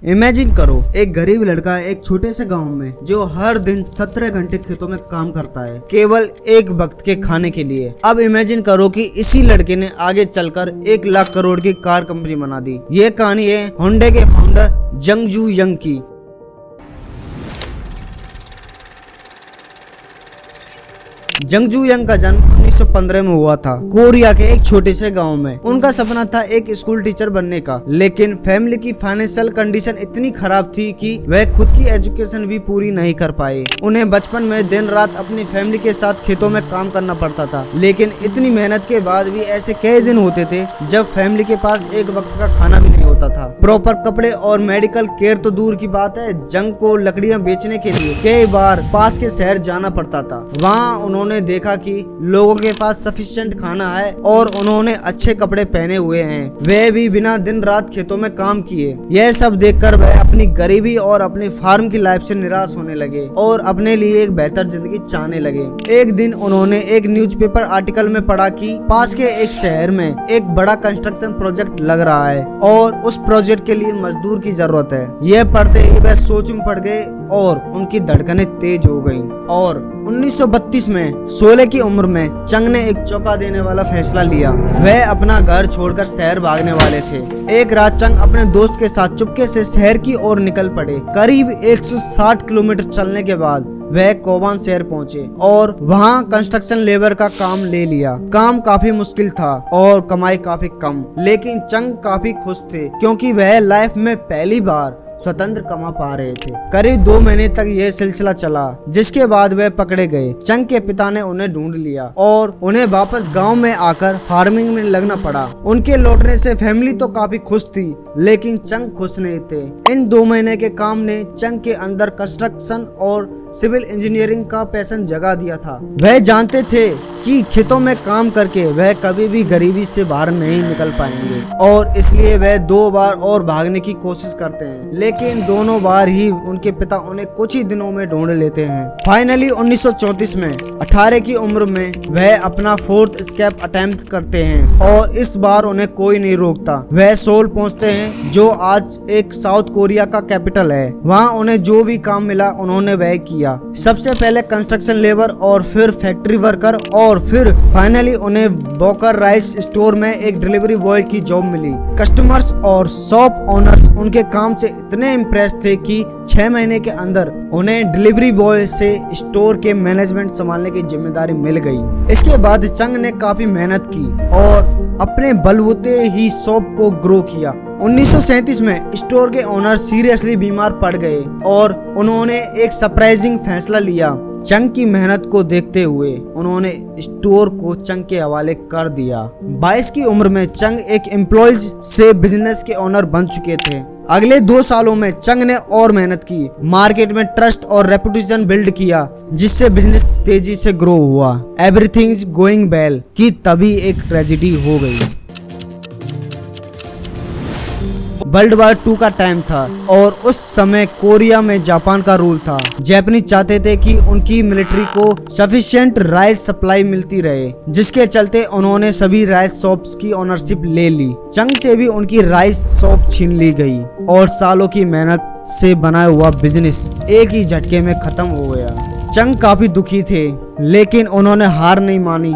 Imagine करो, एक गरीब लड़का एक छोटे से गांव में जो हर दिन 17 घंटे खेतों में काम करता है केवल एक वक्त के खाने के लिए। अब इमेजिन करो कि इसी लड़के ने आगे चलकर 1 लाख करोड़ की कार कंपनी बना दी। ये कहानी है होंडा के फाउंडर जंगजू यंग की। जंगजू यंग का जन्म 1915 में हुआ था, कोरिया के एक छोटे से गांव में। उनका सपना था एक स्कूल टीचर बनने का, लेकिन फैमिली की फाइनेंशियल कंडीशन इतनी खराब थी कि वह खुद की एजुकेशन भी पूरी नहीं कर पाए। उन्हें बचपन में दिन रात अपनी फैमिली के साथ खेतों में काम करना पड़ता था, लेकिन इतनी मेहनत के बाद भी ऐसे कई दिन होते थे जब फैमिली के पास एक वक्त का खाना भी नहीं होता था। प्रॉपर कपड़े और मेडिकल केयर तो दूर की बात है, जंग को लकड़ियां बेचने के लिए कई बार पास के शहर जाना पड़ता था। वहाँ उन्होंने देखा कि लोगों के पास सफिशिएंट खाना है और उन्होंने अच्छे कपड़े पहने हुए हैं, वे भी बिना दिन रात खेतों में काम किए। यह सब देखकर वह अपनी गरीबी और अपनी फार्म की लाइफ से निराश होने लगे और अपने लिए एक बेहतर जिंदगी चाहने लगे। एक दिन उन्होंने एक न्यूज़पेपर आर्टिकल में पढ़ा कि पास के एक शहर में एक बड़ा कंस्ट्रक्शन प्रोजेक्ट लग रहा है और उस प्रोजेक्ट के लिए मजदूर की जरूरत है। यह पढ़ते ही वह सोच में पड़ गए और उनकी धड़कनें तेज हो गईं। और 1932 में 16 की उम्र में चंग ने एक चौंका देने वाला फैसला लिया। वह अपना घर छोड़कर शहर भागने वाले थे। एक रात चंग अपने दोस्त के साथ चुपके से शहर की ओर निकल पड़े। करीब 160 किलोमीटर चलने के बाद वह कोबान शहर पहुंचे और वहां कंस्ट्रक्शन लेबर का काम ले लिया। काम काफी मुश्किल था और कमाई काफी कम, लेकिन चंग काफी खुश थे क्योंकि वह लाइफ में पहली बार स्वतंत्र कमा पा रहे थे। करीब 2 महीने तक यह सिलसिला चला, जिसके बाद वे पकड़े गए। चंग के पिता ने उन्हें ढूंढ लिया और उन्हें वापस गांव में आकर फार्मिंग में लगना पड़ा। उनके लौटने से फैमिली तो काफी खुश थी, लेकिन चंग खुश नहीं थे। इन 2 महीने के काम ने चंग के अंदर कंस्ट्रक्शन और सिविल इंजीनियरिंग का पैशन जगा दिया था। वह जानते थे कि खेतों में काम करके वह कभी भी गरीबी से बाहर नहीं निकल पाएंगे और इसलिए वह 2 बार और भागने की कोशिश करते हैं, लेकिन दोनों बार ही उनके पिता उन्हें कुछ ही दिनों में ढूंढ लेते हैं। फाइनली 1934 में 18 की उम्र में वह अपना 4th एस्केप अटेम्प्ट करते हैं और इस बार उन्हें कोई नहीं रोकता। वह सोल पहुंचते हैं, जो आज एक साउथ कोरिया का कैपिटल है। वहाँ उन्हें जो भी काम मिला उन्होंने वह किया। सबसे पहले कंस्ट्रक्शन लेबर और फिर फैक्ट्री वर्कर और फिर फाइनली उन्हें बोकर राइस स्टोर में एक डिलीवरी बॉय की जॉब मिली। कस्टमर्स और शॉप ओनर्स उनके काम से इतने इम्प्रेस थे कि 6 महीने के अंदर उन्हें डिलीवरी बॉय से स्टोर के मैनेजमेंट संभालने की जिम्मेदारी मिल गई। इसके बाद चंग ने काफी मेहनत की और अपने बलबूते ही शॉप को ग्रो किया। 1937 में स्टोर के ओनर सीरियसली बीमार पड़ गए और उन्होंने एक सरप्राइजिंग फैसला लिया। चंग की मेहनत को देखते हुए उन्होंने स्टोर को चंग के हवाले कर दिया। 22 की उम्र में चंग एक एम्प्लॉयज से बिजनेस के ओनर बन चुके थे। अगले 2 सालों में चंग ने और मेहनत की, मार्केट में ट्रस्ट और रेपुटेशन बिल्ड किया, जिससे बिजनेस तेजी से ग्रो हुआ। एवरीथिंग इज गोइंग वेल कि तभी एक ट्रेजेडी हो गई। वर्ल्ड वार 2 का टाइम था और उस समय कोरिया में जापान का रूल था। जापानी चाहते थे कि उनकी मिलिट्री को सफिशिएंट राइस सप्लाई मिलती रहे, जिसके चलते उन्होंने सभी राइस शॉप्स की ओनरशिप ले ली। चंग से भी उनकी राइस शॉप छीन ली गई और सालों की मेहनत से बना हुआ बिजनेस एक ही झटके में खत्म हो गया। चंग काफी दुखी थे, लेकिन उन्होंने हार नहीं मानी